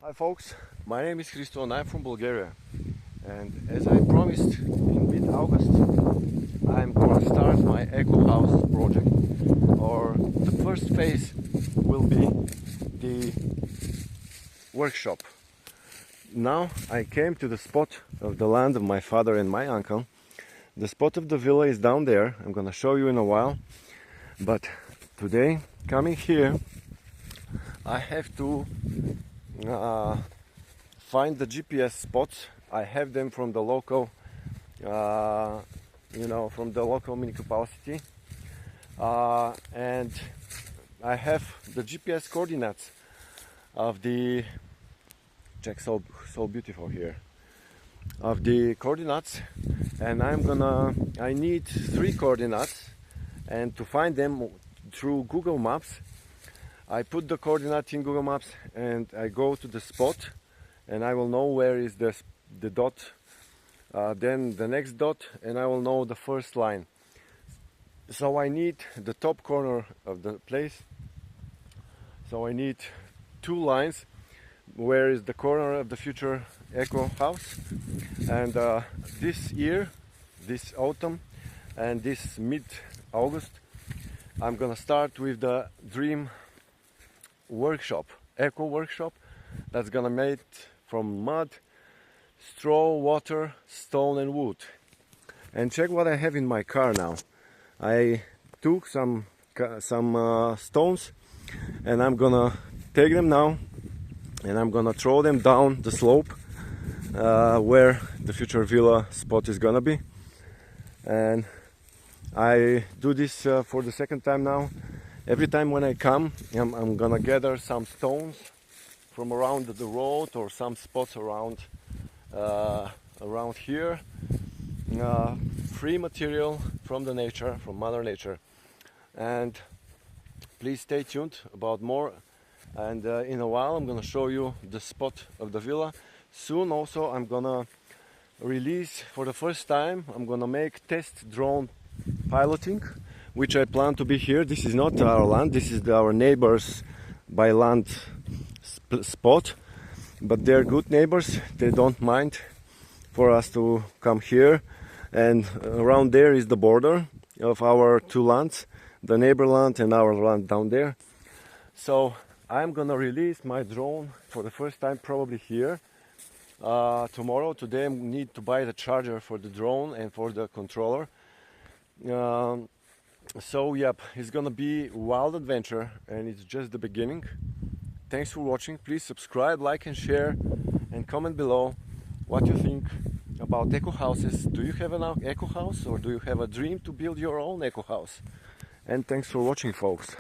Hi folks, my name is Hristo and I'm from Bulgaria, and as I promised in mid-August I'm going to start my Eco House project, or the first phase will be the workshop. Now I came to the spot of the land of my father and my uncle. The spot of the villa is down there. I'm gonna show you in a while, but today coming here I have to find the GPS spots. I have them from the local, from the local municipality, and I have the GPS coordinates of the so beautiful here of the coordinates, and I need 3 coordinates, and to find them through Google Maps I put the coordinate in Google Maps and I go to the spot and I will know where is the dot, then the next dot, and I will know the first line. So I need the top corner of the place, so I need 2 lines where is the corner of the future Eco House. And this year, this autumn and this mid-August, I'm gonna start with the dream workshop, eco workshop, that's gonna made from mud, straw, water, stone and wood. And check what I have in my car now. I took some stones and I'm gonna take them now and I'm gonna throw them down the slope where the future villa spot is gonna be. And I do this for the second time now. Every time when I come, I'm gonna gather some stones from around the road or some spots around here. Free material from the nature, from Mother Nature. And please stay tuned about more. And in a while I'm gonna show you the spot of the villa. Soon also I'm gonna release for the first time, I'm gonna make test drone piloting, which I plan to be here. This is not our land, this is our neighbors by land spot, but they're good neighbors, they don't mind for us to come here. And around there is the border of our 2 lands, the neighbor land and our land down there. So I'm gonna release my drone for the first time probably here tomorrow. Today I need to buy the charger for the drone and for the controller. So yep, it's gonna be a wild adventure and it's just the beginning. Thanks for watching. Please subscribe, like and share, and comment below what you think about eco houses. Do you have an eco house, or do you have a dream to build your own eco house? And thanks for watching, folks.